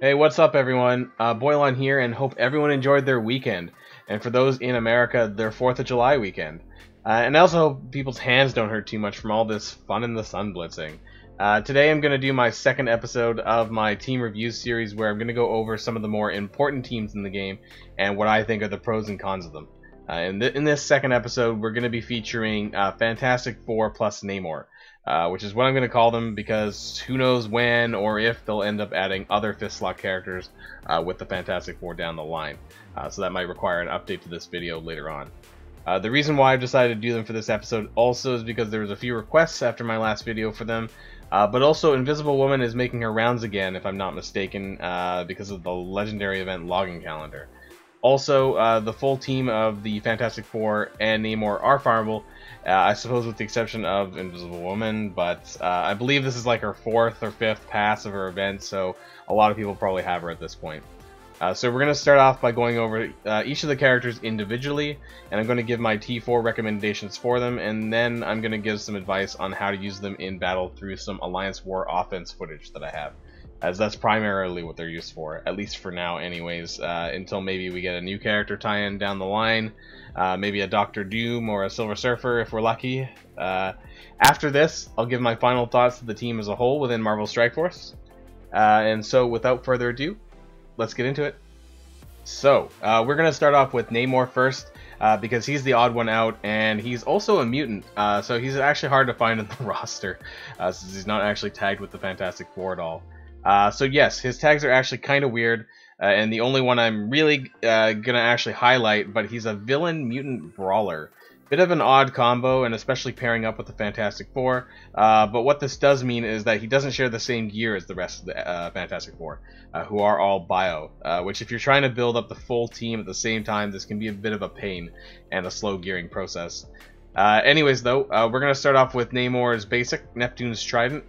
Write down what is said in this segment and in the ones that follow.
Hey, what's up, everyone? Boylon here, and hope everyone enjoyed their weekend. And for those in America, their 4th of July weekend. And I also hope people's hands don't hurt too much from all this fun in the sun blitzing. Today I'm going to do my second episode of my team review series, where I'm going to go over some of the more important teams in the game and what I think are the pros and cons of them. In this second episode, we're going to be featuring Fantastic Four plus Namor. Which is what I'm going to call them, because who knows when or if they'll end up adding other fifth slot characters with the Fantastic Four down the line. So that might require an update to this video later on. The reason why I've decided to do them for this episode also is because there was a few requests after my last video for them, but also Invisible Woman is making her rounds again, if I'm not mistaken, because of the legendary event logging calendar. Also, the full team of the Fantastic Four and Namor are farmable, I suppose with the exception of Invisible Woman, but I believe this is like her 4th or 5th pass of her event, so a lot of people probably have her at this point. So we're going to start off by going over each of the characters individually, and I'm going to give my T4 recommendations for them, and then I'm going to give some advice on how to use them in battle through some Alliance War offense footage that I have, as that's primarily what they're used for, at least for now anyways, until maybe we get a new character tie-in down the line, maybe a Doctor Doom or a Silver Surfer if we're lucky. After this, I'll give my final thoughts to the team as a whole within Marvel Strike Force. And so without further ado, let's get into it. So, we're going to start off with Namor first, because he's the odd one out, and he's also a mutant, so he's actually hard to find in the roster, since he's not actually tagged with the Fantastic Four at all. So yes, his tags are actually kind of weird, and the only one I'm really gonna actually highlight, but he's a villain mutant brawler. Bit of an odd combo, and especially pairing up with the Fantastic Four, but what this does mean is that he doesn't share the same gear as the rest of the Fantastic Four, who are all bio, which if you're trying to build up the full team at the same time, this can be a bit of a pain and a slow gearing process. Anyways though, we're gonna start off with Namor's basic, Neptune's Trident.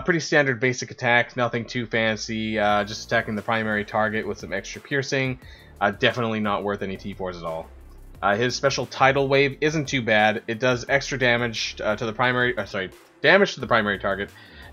Pretty standard basic attack, nothing too fancy, just attacking the primary target with some extra piercing. Definitely not worth any T4s at all. His special Tidal Wave isn't too bad. It does extra damage to the primary, damage to the primary target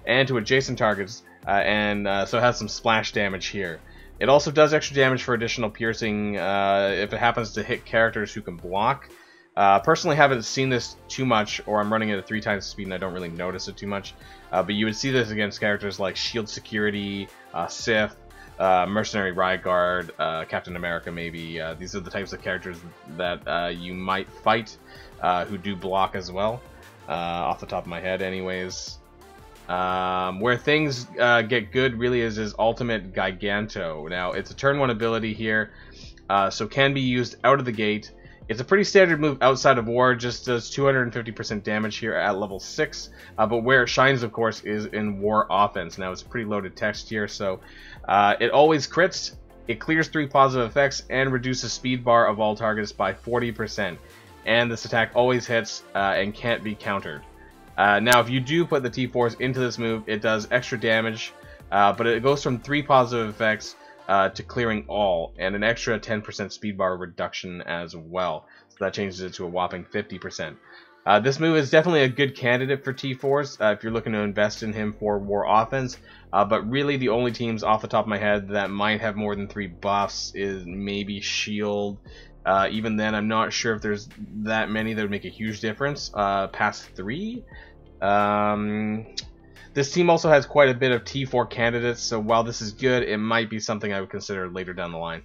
and to adjacent targets, and so it has some splash damage here. It also does extra damage for additional piercing if it happens to hit characters who can block. Personally, haven't seen this too much, or I'm running it at 3 times speed and I don't really notice it too much. But you would see this against characters like Shield Security, Sith, Mercenary Riot Guard, Captain America maybe. These are the types of characters that you might fight who do block as well, off the top of my head anyways. Where things get good really is his ultimate Giganto. Now, it's a turn 1 ability here, so can be used out of the gate. It's a pretty standard move outside of war, just does 250% damage here at level 6, but where it shines, of course, is in war offense. Now, it's pretty loaded text here, so it always crits, it clears 3 positive effects, and reduces speed bar of all targets by 40%. And this attack always hits and can't be countered. Now, if you do put the T4s into this move, it does extra damage, but it goes from 3 positive effects to clearing all, and an extra 10% speed bar reduction as well. So that changes it to a whopping 50%. This move is definitely a good candidate for T4s if you're looking to invest in him for war offense, but really the only teams off the top of my head that might have more than 3 buffs is maybe Shield. Even then, I'm not sure if there's that many that would make a huge difference past 3. This team also has quite a bit of T4 candidates, so while this is good, it might be something I would consider later down the line.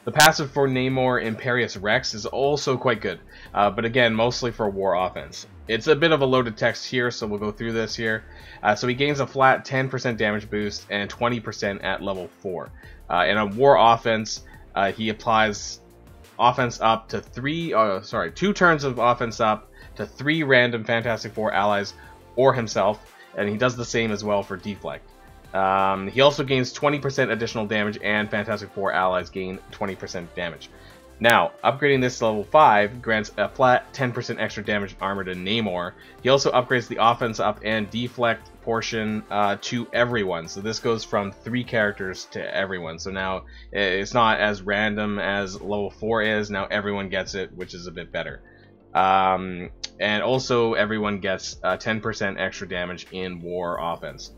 The passive for Namor, Imperious Rex, is also quite good, but again, mostly for war offense. It's a bit of a loaded text here, so we'll go through this here. So he gains a flat 10% damage boost and 20% at level 4. And on war offense, he applies offense up to 2 turns of offense up to 3 random Fantastic Four allies or himself, and he does the same as well for deflect. He also gains 20% additional damage, and Fantastic Four allies gain 20% damage. Now, upgrading this to level 5 grants a flat 10% extra damage armor to Namor. He also upgrades the offense up and deflect portion to everyone. So this goes from 3 characters to everyone. So now it's not as random as level 4 is. Now everyone gets it, which is a bit better. And also everyone gets 10% extra damage in war offense.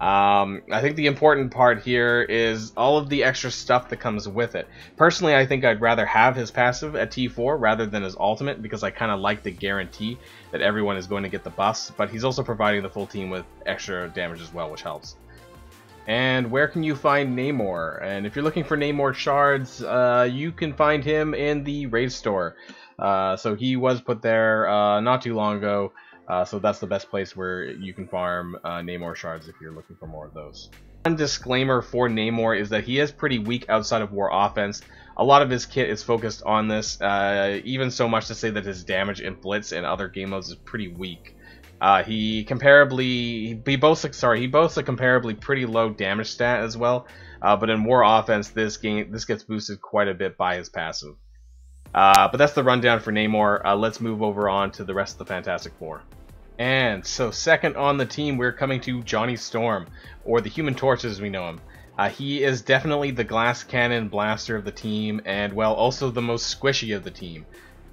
I think the important part here is all of the extra stuff that comes with it. Personally, I think I'd rather have his passive at T4 rather than his ultimate, because I kind of like the guarantee that everyone is going to get the buffs, but he's also providing the full team with extra damage as well, which helps. And where can you find Namor? And if you're looking for Namor shards, you can find him in the raid store. So he was put there not too long ago. So that's the best place where you can farm Namor shards if you're looking for more of those. One disclaimer for Namor is that he is pretty weak outside of war offense. A lot of his kit is focused on this, even so much to say that his damage in Blitz and other game modes is pretty weak. He boasts a comparably pretty low damage stat as well, but in war offense this gets boosted quite a bit by his passive. But that's the rundown for Namor. Let's move over on to the rest of the Fantastic Four. And so second on the team, we're coming to Johnny Storm, or the Human Torch as we know him. He is definitely the glass cannon blaster of the team, and well, also the most squishy of the team.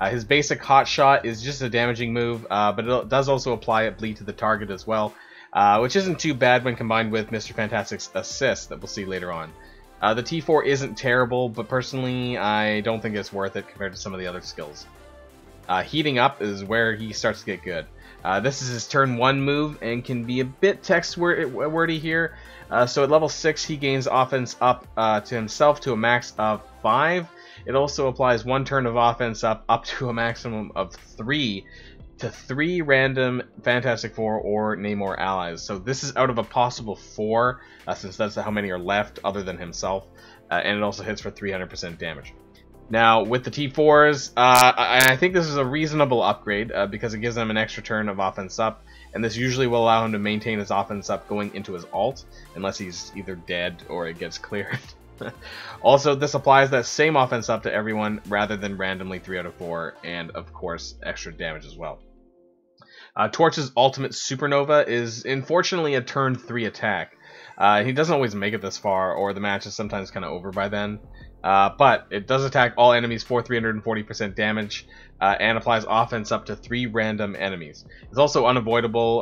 His basic hot shot is just a damaging move, but it does also apply a bleed to the target as well, which isn't too bad when combined with Mr. Fantastic's assist that we'll see later on. The T4 isn't terrible, but personally I don't think it's worth it compared to some of the other skills. Heating up is where he starts to get good. This is his turn 1 move and can be a bit text-wordy here. So at level 6 he gains offense up to himself to a max of 5. It also applies 1 turn of offense up to a maximum of 3 to 3 random Fantastic Four or Namor allies. So this is out of a possible 4, since that's how many are left other than himself, and it also hits for 300% damage. Now with the T4s, I think this is a reasonable upgrade because it gives them an extra turn of offense up, and this usually will allow him to maintain his offense up going into his ult, unless he's either dead or it gets cleared. Also, this applies that same offense up to everyone rather than randomly 3 out of 4, and of course extra damage as well. Torch's ultimate supernova is unfortunately a turn 3 attack. He doesn't always make it this far, or the match is sometimes kind of over by then. But it does attack all enemies for 340% damage, and applies offense up to 3 random enemies. It's also unavoidable,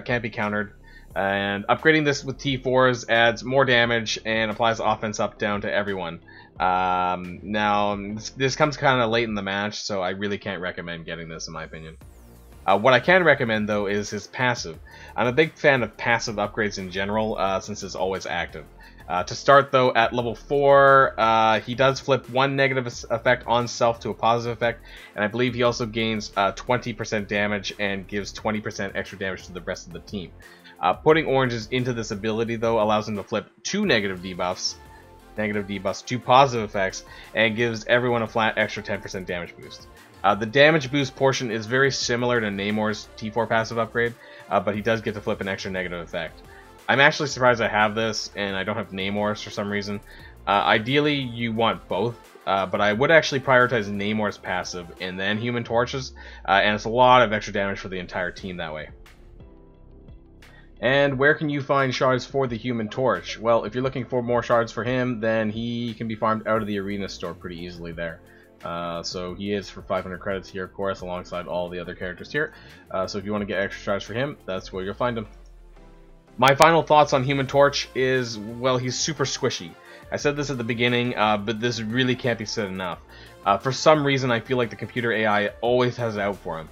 can't be countered, and upgrading this with T4s adds more damage and applies offense up down to everyone. Now, this comes kind of late in the match, so I really can't recommend getting this in my opinion. What I can recommend though is his passive. I'm a big fan of passive upgrades in general, since it's always active. To start though, at level 4, he does flip 1 negative effect on self to a positive effect, and I believe he also gains 20% damage and gives 20% extra damage to the rest of the team. Putting oranges into this ability though allows him to flip 2 negative debuffs to positive effects, and gives everyone a flat extra 10% damage boost. The damage boost portion is very similar to Namor's T4 passive upgrade, but he does get to flip an extra negative effect. I'm actually surprised I have this, and I don't have Namor's for some reason. Ideally, you want both, but I would actually prioritize Namor's passive and then Human Torches, and it's a lot of extra damage for the entire team that way. And where can you find shards for the Human Torch? Well, if you're looking for more shards for him, then he can be farmed out of the arena store pretty easily there. So he is for 500 credits here, of course, alongside all the other characters here. So if you want to get extra shards for him, that's where you'll find him. My final thoughts on Human Torch is, well, he's super squishy. I said this at the beginning, but this really can't be said enough. For some reason, I feel like the computer AI always has it out for him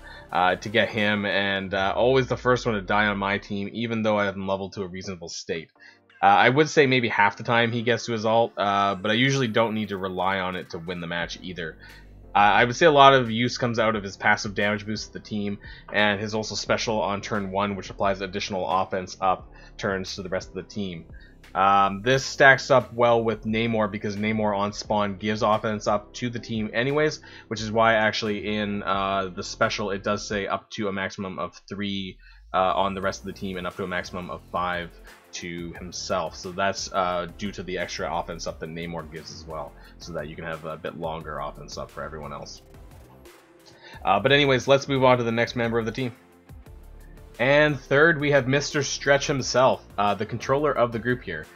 to get him, and always the first one to die on my team, even though I have him leveled to a reasonable state. I would say maybe half the time he gets to his ult, but I usually don't need to rely on it to win the match either. I would say a lot of use comes out of his passive damage boost to the team, and his also special on turn 1, which applies additional offense up turns to the rest of the team. This stacks up well with Namor because Namor on spawn gives offense up to the team anyways, which is why actually in the special it does say up to a maximum of 3 on the rest of the team and up to a maximum of 5 to himself. So that's due to the extra offense up that Namor gives as well, so that you can have a bit longer offense up for everyone else. But anyways, let's move on to the next member of the team. And third, we have Mr. Stretch himself, the controller of the group here.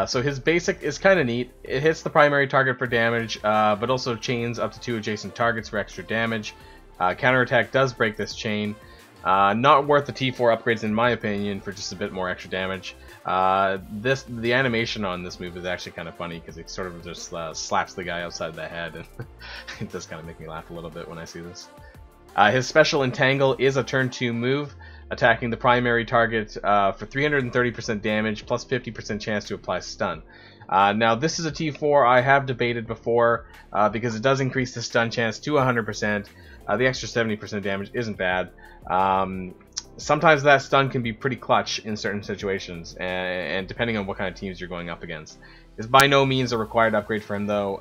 So his basic is kind of neat. It hits the primary target for damage, but also chains up to 2 adjacent targets for extra damage. Counterattack does break this chain. Not worth the T4 upgrades in my opinion for just a bit more extra damage. The animation on this move is actually kind of funny because it sort of just slaps the guy outside the head, and it does kind of make me laugh a little bit when I see this. His special Entangle is a turn 2 move, attacking the primary target for 330% damage plus 50% chance to apply stun. Now this is a T4 I have debated before because it does increase the stun chance to 100%. The extra 70% damage isn't bad. Sometimes that stun can be pretty clutch in certain situations, and depending on what kind of teams you're going up against. It's by no means a required upgrade for him though,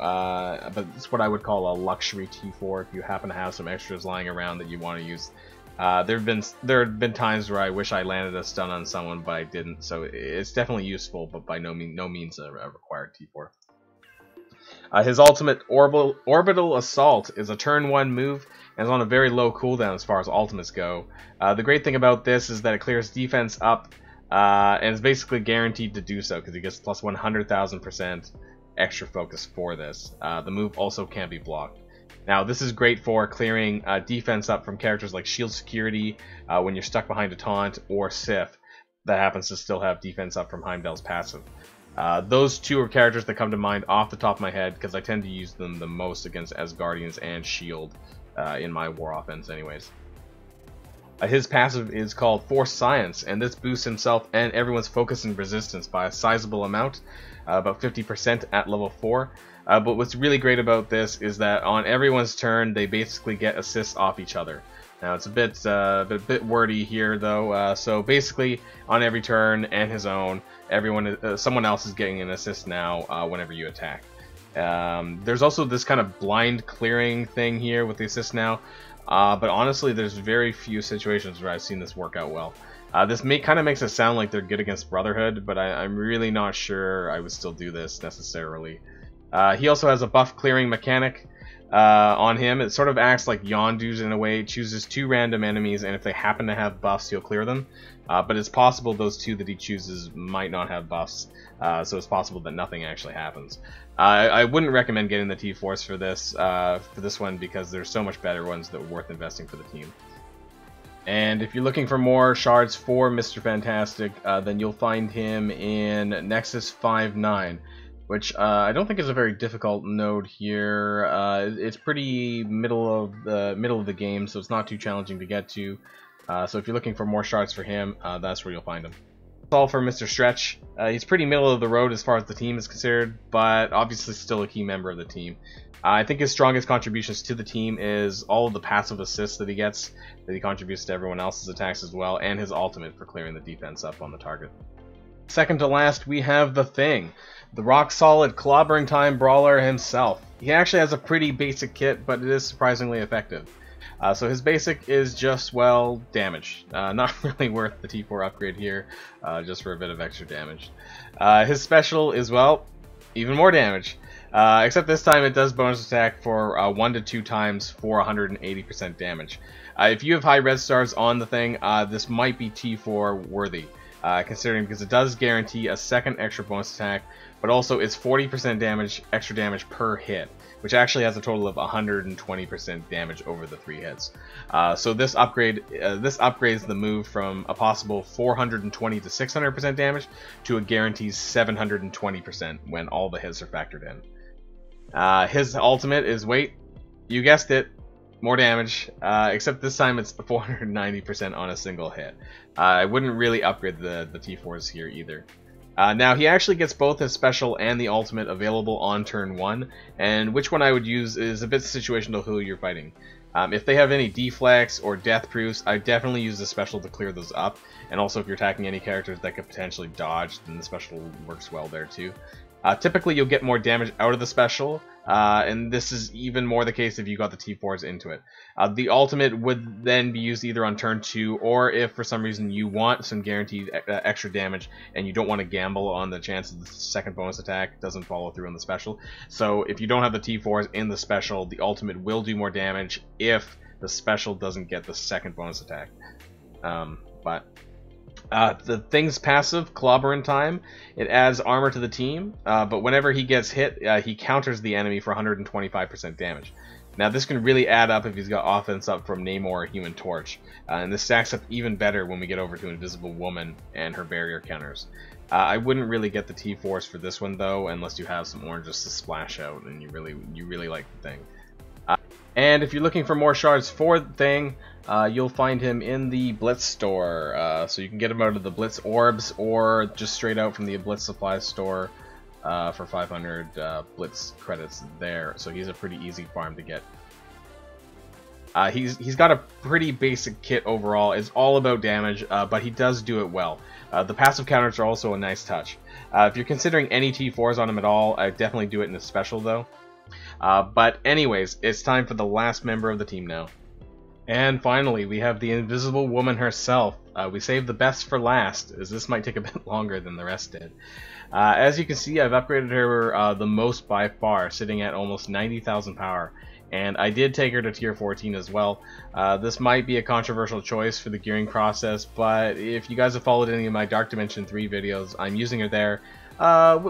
but it's what I would call a luxury T4 if you happen to have some extras lying around that you want to use. There have been times where I wish I landed a stun on someone, but I didn't, so it's definitely useful, but by no means a required T4. His ultimate Orbital Assault is a turn 1 move and is on a very low cooldown as far as ultimates go. The great thing about this is that it clears defense up and is basically guaranteed to do so because he gets plus 100,000% extra focus for this. The move also can't be blocked. Now this is great for clearing defense up from characters like Shield Security when you're stuck behind a taunt, or Sif that happens to still have defense up from Heimdall's passive. Those two are characters that come to mind off the top of my head because I tend to use them the most against Asgardians and Shield in my war offense anyways. His passive is called Force Science, and this boosts himself and everyone's focus and resistance by a sizable amount, about 50% at level 4. But what's really great about this is that on everyone's turn they basically get assists off each other. Now it's a bit wordy here though, so basically on every turn and his own, someone else is getting an assist now whenever you attack. There's also this kind of blind clearing thing here with the assist now, but honestly there's very few situations where I've seen this work out well. This kind of makes it sound like they're good against Brotherhood, but I'm really not sure I would still do this necessarily. He also has a buff clearing mechanic on him. It sort of acts like Yondu's in a way. It chooses 2 random enemies, and if they happen to have buffs, he'll clear them. But it's possible those 2 that he chooses might not have buffs, so it's possible that nothing actually happens. I wouldn't recommend getting the T-Force for this one because there's so much better ones that are worth investing for the team. And if you're looking for more shards for Mr. Fantastic, then you'll find him in Nexus 5-9. Which I don't think is a very difficult node here. It's pretty middle of the game, so it's not too challenging to get to. So if you're looking for more shards for him, that's where you'll find him. That's all for Mr. Stretch. He's pretty middle of the road as far as the team is concerned, but obviously still a key member of the team. I think his strongest contributions to the team is all of the passive assists that he gets, that he contributes to everyone else's attacks as well, and his ultimate for clearing the defense up on the target. Second to last, we have the Thing, the rock-solid clobbering time brawler himself. He actually has a pretty basic kit, but it is surprisingly effective. So his basic is just, well, damage. Not really worth the T4 upgrade here, just for a bit of extra damage. His special is, well, even more damage. Except this time it does bonus attack for 1 to 2 times for 180% damage. If you have high red stars on the Thing, this might be T4 worthy. Considering because it does guarantee a second extra bonus attack, but also it's 40% damage, extra damage per hit, which actually has a total of 120% damage over the 3 hits. So this upgrades the move from a possible 420 to 600% damage to a guaranteed 720% when all the hits are factored in. His ultimate is, wait, you guessed it, more damage, except this time it's 490% on a single hit. I wouldn't really upgrade the T4s here either. Now he actually gets both his special and the ultimate available on turn 1, and which one I would use is a bit situational who you're fighting. If they have any deflects or death proofs, I definitely use the special to clear those up, and also if you're attacking any characters that could potentially dodge, then the special works well there too. Typically you'll get more damage out of the special, and this is even more the case if you got the T4s into it. The ultimate would then be used either on turn 2, or if for some reason you want some guaranteed extra damage and you don't want to gamble on the chance that the second bonus attack doesn't follow through on the special. So if you don't have the T4s in the special, the ultimate will do more damage if the special doesn't get the second bonus attack. The Thing's passive, Clobberin' Time, it adds armor to the team, but whenever he gets hit, he counters the enemy for 125% damage. Now this can really add up if he's got offense up from Namor or Human Torch, and this stacks up even better when we get over to Invisible Woman and her barrier counters. I wouldn't really get the T-Force for this one though, unless you have some oranges to splash out and you really like the Thing. And if you're looking for more shards for the Thing, you'll find him in the Blitz store. So you can get him out of the Blitz Orbs or just straight out from the Blitz Supply store for 500 Blitz credits there. So he's a pretty easy farm to get. He's got a pretty basic kit overall. It's all about damage, but he does do it well. The passive counters are also a nice touch. If you're considering any T4s on him at all, I definitely do it in a special though. But anyways, it's time for the last member of the team now. And finally, we have the Invisible Woman herself. We saved the best for last, as this might take a bit longer than the rest did. As you can see, I've upgraded her the most by far, sitting at almost 90,000 power. And I did take her to tier 14 as well. This might be a controversial choice for the gearing process, but if you guys have followed any of my Dark Dimension 3 videos, I'm using her there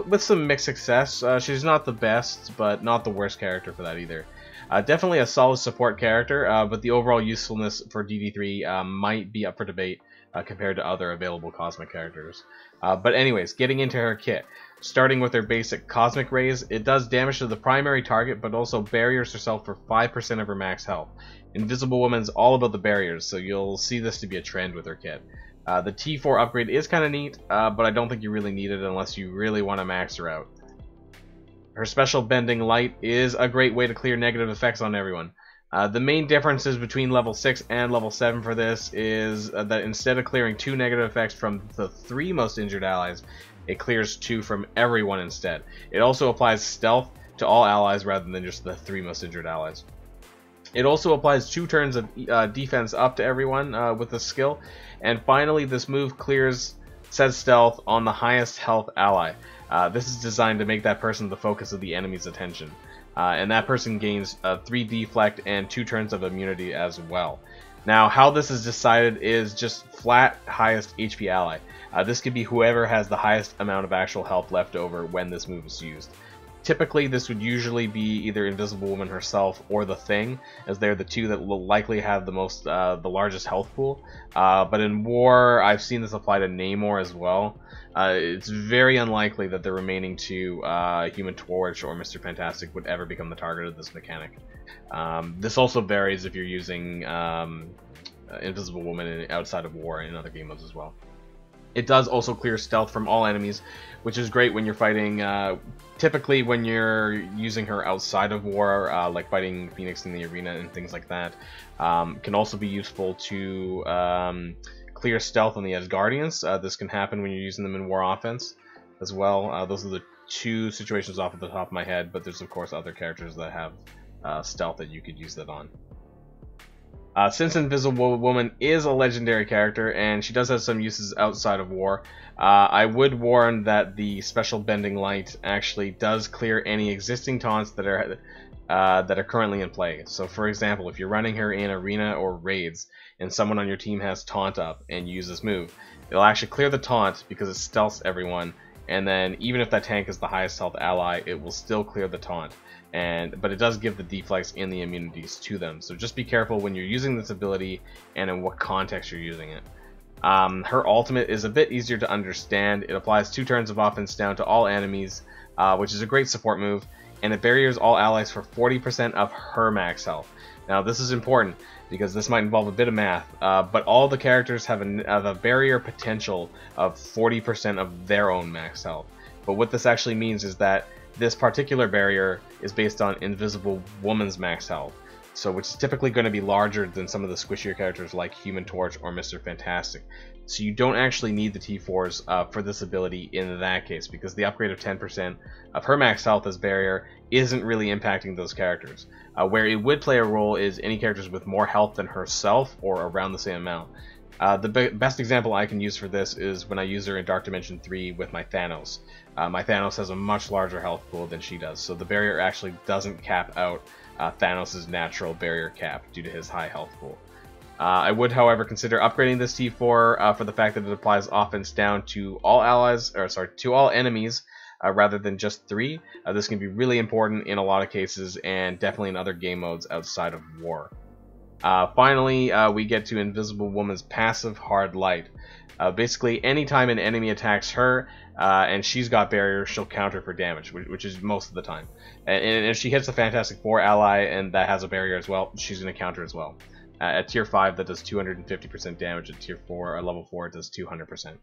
with some mixed success. She's not the best, but not the worst character for that either. Definitely a solid support character, but the overall usefulness for DD3 might be up for debate compared to other available Cosmic characters. But anyways, getting into her kit. Starting with her basic Cosmic Rays, it does damage to the primary target, but also barriers herself for 5% of her max health. Invisible Woman's all about the barriers, so you'll see this to be a trend with her kit. The T4 upgrade is kind of neat, but I don't think you really need it unless you really want to max her out. Her special Bending Light is a great way to clear negative effects on everyone. The main differences between level 6 and level 7 for this is that instead of clearing 2 negative effects from the 3 most injured allies, it clears 2 from everyone instead. It also applies stealth to all allies rather than just the 3 most injured allies. It also applies 2 turns of defense up to everyone with the skill. And finally, this move clears said stealth on the highest health ally. This is designed to make that person the focus of the enemy's attention. And that person gains 3 deflect and 2 turns of immunity as well. Now, how this is decided is just flat highest HP ally. This could be whoever has the highest amount of actual health left over when this move is used. Typically, this would usually be either Invisible Woman herself or the Thing, as they're the 2 that will likely have the largest health pool. But in War, I've seen this apply to Namor as well. It's very unlikely that the remaining 2, Human Torch or Mr. Fantastic, would ever become the target of this mechanic. This also varies if you're using Invisible Woman outside of War and in other game modes as well. It does also clear stealth from all enemies, which is great when you're fighting, typically when you're using her outside of War, like fighting Phoenix in the arena and things like that. Can also be useful to clear stealth on the Asgardians. This can happen when you're using them in War offense as well. Those are the 2 situations off the top of my head, but there's of course other characters that have stealth that you could use that on. Since Invisible Woman is a legendary character and she does have some uses outside of War, I would warn that the special Bending Light actually does clear any existing taunts that are currently in play. So for example, if you're running her in arena or raids and someone on your team has taunt up and you use this move, it'll actually clear the taunt because it stealths everyone, and then even if that tank is the highest health ally, it will still clear the taunt. But it does give the deflects and the immunities to them, so just be careful when you're using this ability and in what context you're using it. Her ultimate is a bit easier to understand. It applies 2 turns of offense down to all enemies, which is a great support move, and it barriers all allies for 40% of her max health. Now this is important because this might involve a bit of math, but all the characters have a barrier potential of 40% of their own max health. But what this actually means is that this particular barrier is based on Invisible Woman's max health, so which is typically going to be larger than some of the squishier characters like Human Torch or Mr. Fantastic. So you don't actually need the T4s for this ability in that case, because the upgrade of 10% of her max health as barrier isn't really impacting those characters. Where it would play a role is any characters with more health than herself or around the same amount. The best example I can use for this is when I use her in Dark Dimension 3 with my Thanos. My Thanos has a much larger health pool than she does, so the barrier actually doesn't cap out Thanos' natural barrier cap due to his high health pool. I would, however, consider upgrading this T4 for the fact that it applies offense down to all allies, or sorry, to all enemies rather than just 3. This can be really important in a lot of cases, and definitely in other game modes outside of War. Finally, we get to Invisible Woman's passive Hard Light. Basically, anytime an enemy attacks her and she's got barriers, she'll counter for damage, which is most of the time. And if she hits a Fantastic Four ally and that has a barrier as well, she's going to counter as well. At tier 5, that does 250% damage. At tier 4, or level 4, it does 200%.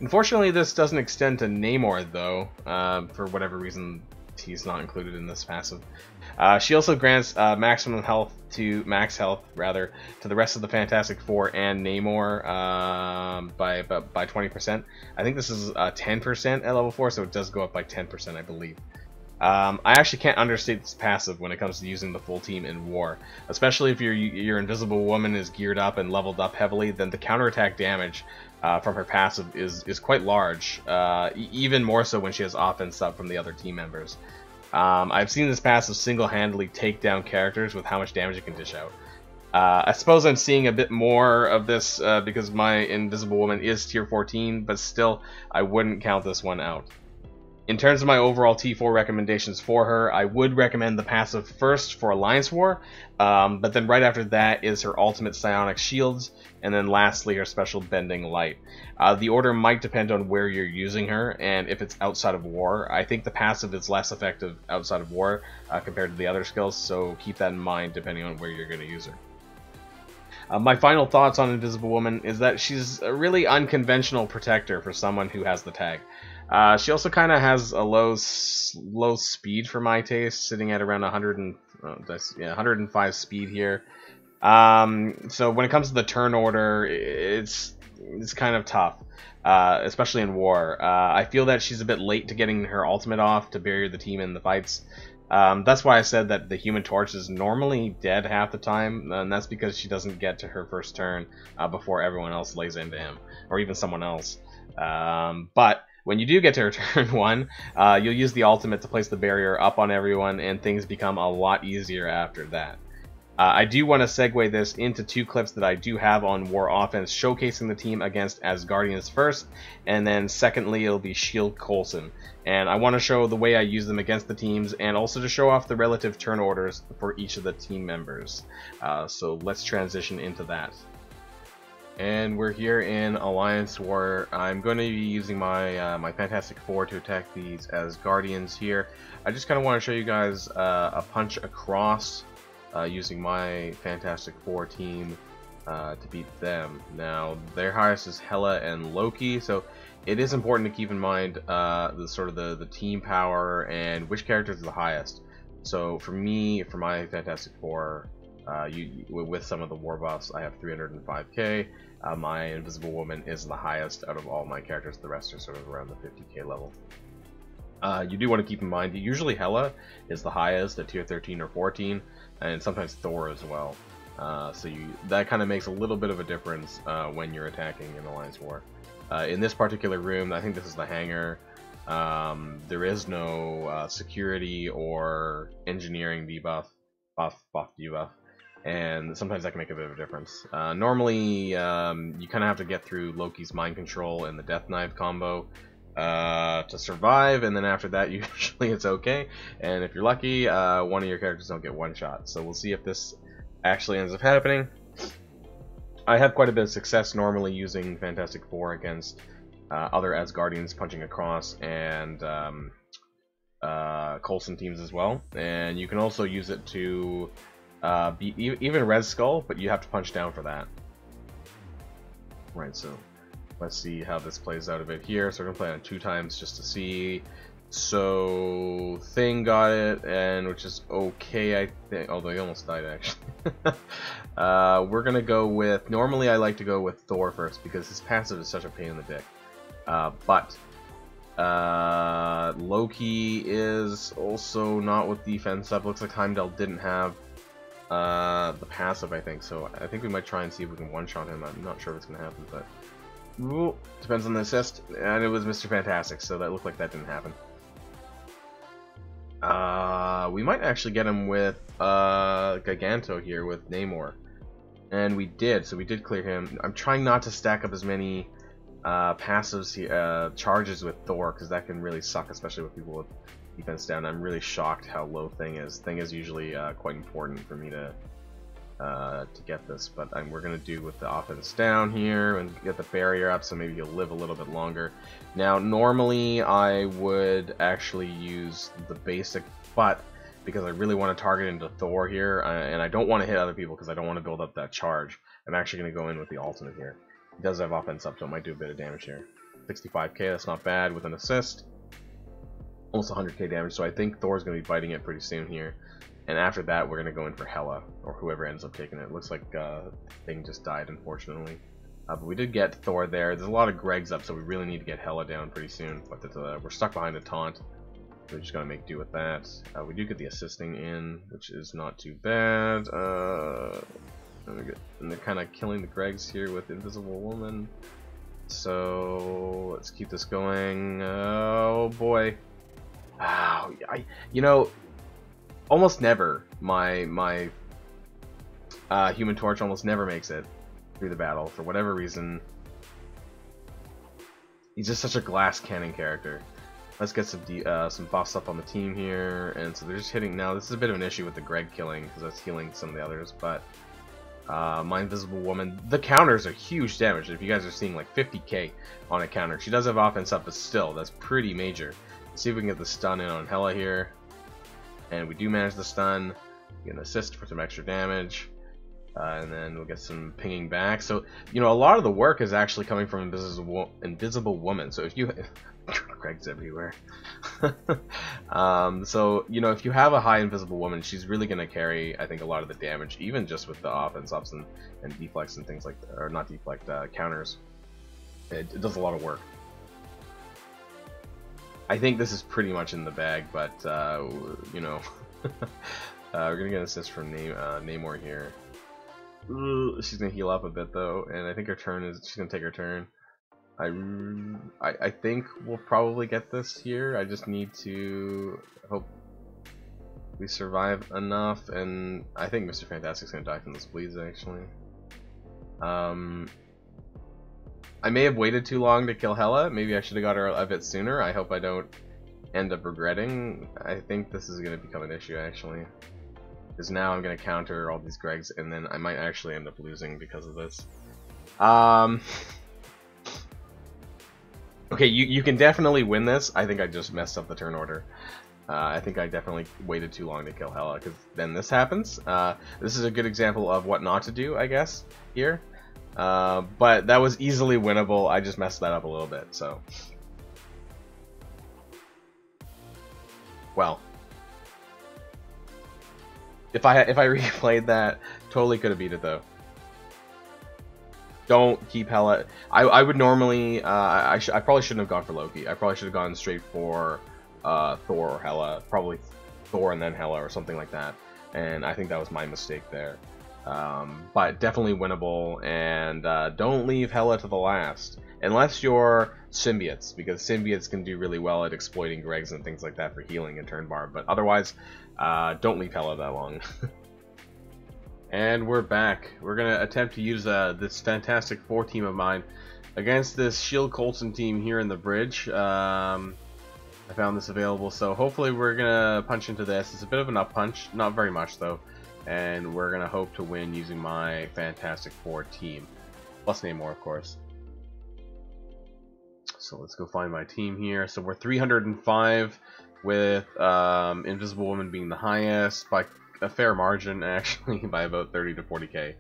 Unfortunately, this doesn't extend to Namor, though, for whatever reason. He's not included in this passive. She also grants max health to the rest of the Fantastic Four and Namor by 20%. I think this is 10% at level 4, so it does go up by 10%, I believe. I actually can't understate this passive when it comes to using the full team in War, especially if your Invisible Woman is geared up and leveled up heavily. Then the counterattack damage from her passive is quite large, even more so when she has offense up from the other team members. I've seen this passive single-handedly take down characters with how much damage it can dish out. I suppose I'm seeing a bit more of this because my Invisible Woman is tier 14, but still, I wouldn't count this one out. In terms of my overall T4 recommendations for her, I would recommend the passive first for Alliance War, but then right after that is her ultimate Psionic Shields, and then lastly her special Bending Light. The order might depend on where you're using her, and if it's outside of War. I think the passive is less effective outside of War compared to the other skills, so keep that in mind depending on where you're going to use her. My final thoughts on Invisible Woman is that she's a really unconventional protector for someone who has the tag. She also kind of has a low speed for my taste, sitting at around 105 speed here. So when it comes to the turn order, it's kind of tough, especially in War. I feel that she's a bit late to getting her ultimate off to bury the team in the fights. That's why I said that the Human Torch is normally dead half the time, and that's because she doesn't get to her first turn before everyone else lays into him, or even someone else. But when you do get to her turn 1, you'll use the ultimate to place the barrier up on everyone, and things become a lot easier after that. I do want to segue this into 2 clips that I do have on War Offense, showcasing the team against Asgardians first, and then secondly it'll be ShieldCoulson. And I want to show the way I use them against the teams, and also to show off the relative turn orders for each of the team members. So let's transition into that. And we're here in Alliance War. I'm going to be using my my Fantastic Four to attack these Asgardians here. I just kind of want to show you guys a punch across using my Fantastic Four team to beat them. Now, their highest is Hela and Loki, so it is important to keep in mind the team power and which characters are the highest. So for me, for my Fantastic Four, with some of the war buffs, I have 305k. My Invisible Woman is the highest out of all my characters. The rest are sort of around the 50k level. You do want to keep in mind, usually Hela is the highest at tier 13 or 14, and sometimes Thor as well. So that kind of makes a little bit of a difference when you're attacking in Alliance War. In this particular room, I think this is the hangar. There is no security or engineering debuff, debuff. And sometimes that can make a bit of a difference. Normally, you kind of have to get through Loki's mind control and the Death Knife combo to survive, and then after that, usually it's okay. And if you're lucky, one of your characters don't get one shot. So we'll see if this actually ends up happening. I have quite a bit of success normally using Fantastic Four against other Asgardians punching across, and Coulson teams as well. And you can also use it to beat even Red Skull, but you have to punch down for that. Right, so let's see how this plays out a bit here. So we're gonna play on 2 times just to see. So Thing got it, and which is okay, I think, although he almost died actually. We're gonna go with, normally I like to go with Thor first because his passive is such a pain in the dick. But Loki is also not with defense up. Looks like Heimdall didn't have the passive, I think, so I think we might try and see if we can one-shot him. I'm not sure if it's gonna happen, but depends on the assist. And it was Mr. Fantastic, so that looked like that didn't happen. We might actually get him with Giganto here with Namor, and we did, so we did clear him. I'm trying not to stack up as many passives, charges with Thor, because that can really suck, especially with people with defense down. I'm really shocked how low Thing is. Thing is usually quite important for me to get this, but we're going to do with the offense down here and get the barrier up, so maybe you'll live a little bit longer. Now, normally I would actually use the basic, but because I really want to target into Thor here, and I don't want to hit other people because I don't want to build up that charge, I'm actually going to go in with the ultimate here. He does have offense up, so it might do a bit of damage here. 65k, that's not bad with an assist. Almost 100k damage, so I think Thor's going to be biting it pretty soon here. And after that, we're going to go in for Hela, or whoever ends up taking it. Looks like Thing just died, unfortunately. But we did get Thor there. There's a lot of Gregs up, so we really need to get Hela down pretty soon. But we're stuck behind a taunt. We're just going to make do with that. We do get the assisting in, which is not too bad. And they're kind of killing the Gregs here with Invisible Woman. So let's keep this going. Oh boy. Wow. You know, almost never my Human Torch almost never makes it through the battle for whatever reason. He's just such a glass cannon character. Let's get some buffs up on the team here, and so they're just hitting now. This is a bit of an issue with the Greg killing because that's healing some of the others, but my Invisible Woman, the counters are huge damage. If you guys are seeing like 50k on a counter, she does have offense up, but still that's pretty major. Let's see if we can get the stun in on Hela here. And we do manage the stun, get an assist for some extra damage, and then we'll get some pinging back. So, you know, a lot of the work is actually coming from Invisible Woman. So if you... Greg's everywhere. So, you know, if you have a high Invisible Woman, she's really going to carry, I think, a lot of the damage, even just with the offense ups and deflects and things like that. Or not deflect, counters. It does a lot of work. I think this is pretty much in the bag, but, you know, we're going to get an assist from Namor here. She's going to heal up a bit, though, and I think her turn is, she's going to take her turn. I think we'll probably get this here. I just need to hope we survive enough, and I think Mr. Fantastic's going to die from this bleeds, actually. I may have waited too long to kill Hela. Maybe I should have got her a bit sooner. I hope I don't end up regretting. I think this is going to become an issue, actually. Because now I'm going to counter all these Gregs, and then I might actually end up losing because of this. Okay, you can definitely win this. I think I just messed up the turn order. I think I definitely waited too long to kill Hela, because then this happens. This is a good example of what not to do, I guess, here. But that was easily winnable. I just messed that up a little bit, so. Well. If I replayed that, totally could have beat it, though. Don't keep Hela. I would normally, I probably shouldn't have gone for Loki. I probably should have gone straight for Thor or Hela. Probably Thor and then Hela or something like that. And I think that was my mistake there. But definitely winnable, and don't leave Hela to the last. Unless you're symbiotes, because symbiotes can do really well at exploiting Gregs and things like that for healing and turn bar. But otherwise, don't leave Hela that long. And we're back. We're going to attempt to use this Fantastic Four team of mine against this ShieldCoulson team here in the bridge. I found this available, so hopefully we're going to punch into this. It's a bit of an up punch, not very much though. And we're going to hope to win using my Fantastic Four team. Plus Namor, of course. So let's go find my team here. So we're 305 with Invisible Woman being the highest by a fair margin, actually, by about 30 to 40k.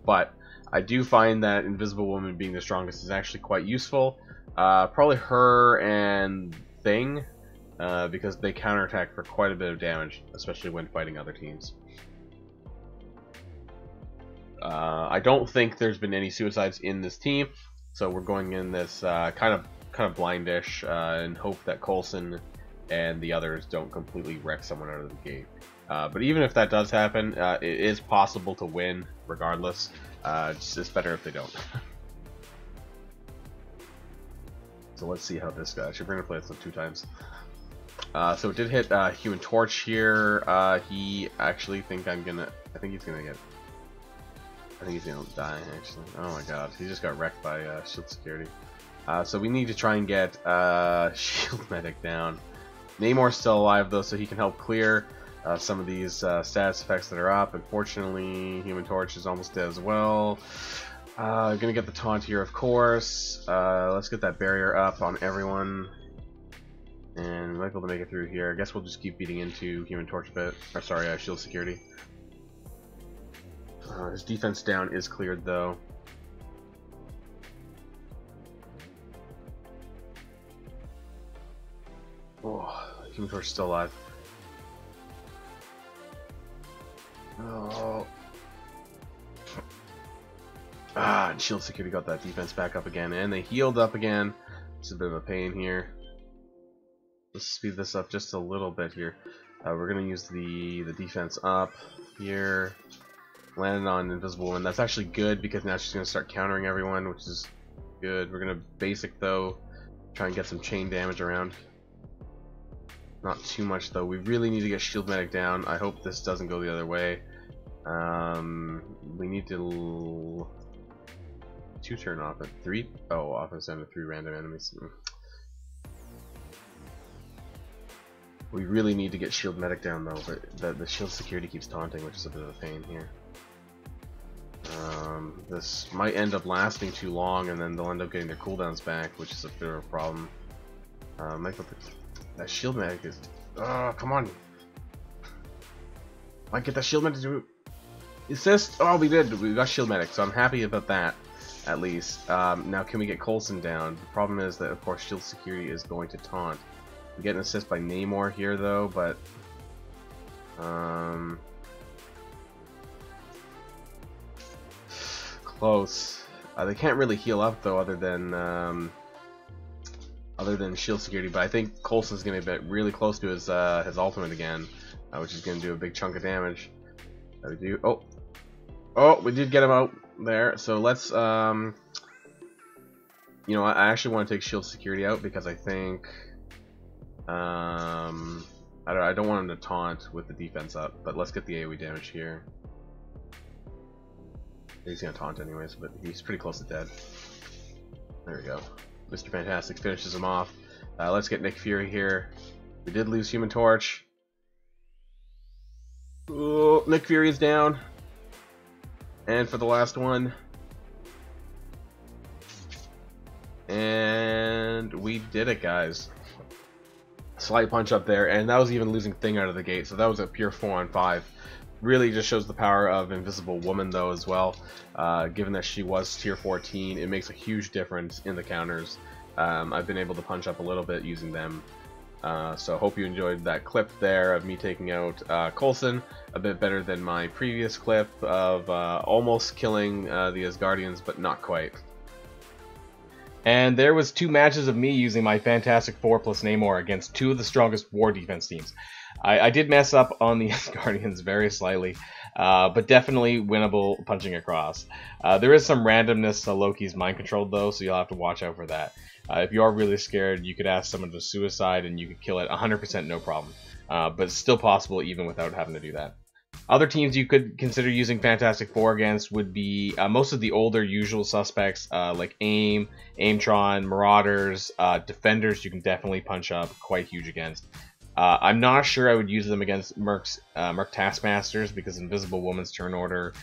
But I do find that Invisible Woman being the strongest is actually quite useful. Probably her and Thing, because they counterattack for quite a bit of damage, especially when fighting other teams. I don't think there's been any suicides in this team, so we're going in this kind of blindish and hope that Coulson and the others don't completely wreck someone out of the gate. But even if that does happen, it is possible to win regardless. It's better if they don't. So let's see how this goes. Actually, we're gonna play this 2 times. So it did hit Human Torch here. He actually I think he's gonna get. I think he's gonna die, actually. Oh my god, he just got wrecked by shield security. So we need to try and get shield medic down. Namor's still alive though, so he can help clear some of these status effects that are up. Unfortunately, Human Torch is almost dead as well. Gonna get the taunt here, of course. Let's get that barrier up on everyone. And we might be able to make it through here. I guess we'll just keep beating into Human Torch a bit. Or sorry, shield security. His defense down is cleared though. Oh, Human Torch is still alive. Oh. And shield security got that defense back up again, and they healed up again. It's a bit of a pain here. Let's speed this up just a little bit here. We're gonna use the defense up here. Landed on Invisible Woman. That's actually good because now she's gonna start countering everyone, which is good. We're gonna basic though, try and get some chain damage around. Not too much though. We really need to get shield medic down. I hope this doesn't go the other way. We need to 2 turn off at 3. Oh, offense down to 3 random enemies. We really need to get shield medic down though, but the shield security keeps taunting, which is a bit of a pain here. This might end up lasting too long, and then they'll end up getting their cooldowns back, which is a bit of a problem. That shield medic is... Oh, come on! Might get that shield medic to assist. Oh, we did. We got shield medic, so I'm happy about that, at least. Now, can we get Coulson down? The problem is that, of course, shield security is going to taunt. We get an assist by Namor here, though, but close. They can't really heal up though, other than shield security. But I think Coulson's gonna get really close to his ultimate again, which is gonna do a big chunk of damage. We do. Oh, we did get him out there. So let's you know, I actually want to take shield security out because I think I don't want him to taunt with the defense up. But let's get the AoE damage here. He's gonna taunt anyways, but he's pretty close to dead. There we go. Mr. Fantastic finishes him off. Let's get Nick Fury here. We did lose Human Torch. Oh, Nick Fury is down. And for the last one. And we did it, guys. Slight punch up there, and that was even losing Thing out of the gate, so that was a pure 4-on-5. Really just shows the power of Invisible Woman though as well. Given that she was tier 14, it makes a huge difference in the counters. I've been able to punch up a little bit using them. So hope you enjoyed that clip there of me taking out Coulson. A bit better than my previous clip of almost killing the Asgardians, but not quite. And there was 2 matches of me using my Fantastic Four plus Namor against 2 of the strongest war defense teams. I did mess up on the Asgardians very slightly, but definitely winnable punching across. There is some randomness to Loki's mind control though, so you'll have to watch out for that. If you are really scared, you could ask someone to suicide and you could kill it 100% no problem. But it's still possible even without having to do that. Other teams you could consider using Fantastic Four against would be most of the older usual suspects like AIM, Aimtron, Marauders, Defenders you can definitely punch up quite huge against. I'm not sure I would use them against Merc Taskmasters because Invisible Woman's turn order,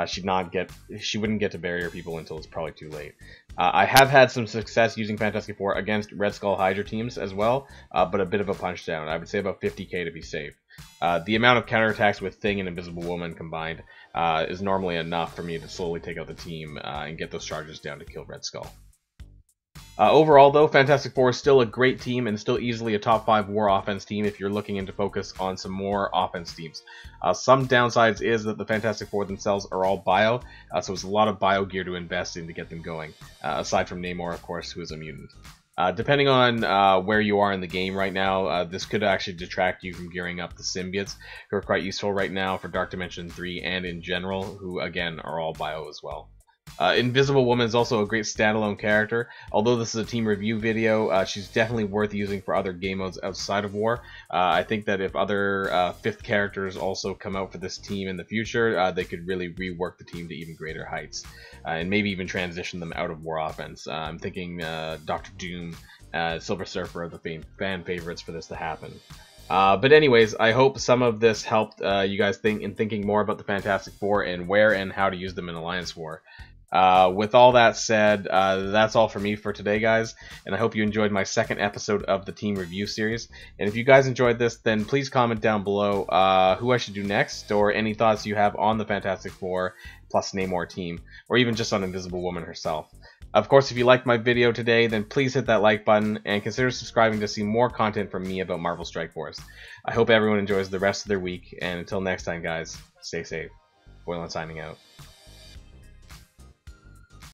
she wouldn't get to barrier people until it's probably too late. I have had some success using Fantastic Four against Red Skull Hydra teams as well, but a bit of a punch down. I would say about 50k to be safe. The amount of counterattacks with Thing and Invisible Woman combined is normally enough for me to slowly take out the team and get those charges down to kill Red Skull. Overall, though, Fantastic Four is still a great team and still easily a top 5 war offense team if you're looking into focus on some more offense teams. Some downsides is that the Fantastic Four themselves are all bio, so it's a lot of bio gear to invest in to get them going, aside from Namor, of course, who is a mutant. Depending on where you are in the game right now, this could actually detract you from gearing up the symbiotes, who are quite useful right now for Dark Dimension 3 and in general, who again are all bio as well. Invisible Woman is also a great standalone character. Although this is a team review video, she's definitely worth using for other game modes outside of War. I think that if other 5th characters also come out for this team in the future, they could really rework the team to even greater heights, and maybe even transition them out of War offense. I'm thinking Dr. Doom, Silver Surfer are the fan favorites for this to happen. But anyways, I hope some of this helped you guys thinking more about the Fantastic Four and where and how to use them in Alliance War. With all that said, that's all for me for today, guys, and I hope you enjoyed my 2nd episode of the team review series. And if you guys enjoyed this, then please comment down below who I should do next, or any thoughts you have on the Fantastic Four plus Namor team, or even just on Invisible Woman herself. Of course, if you liked my video today, then please hit that like button, and consider subscribing to see more content from me about Marvel Strike Force. I hope everyone enjoys the rest of their week, and until next time, guys, stay safe. Boylon signing out.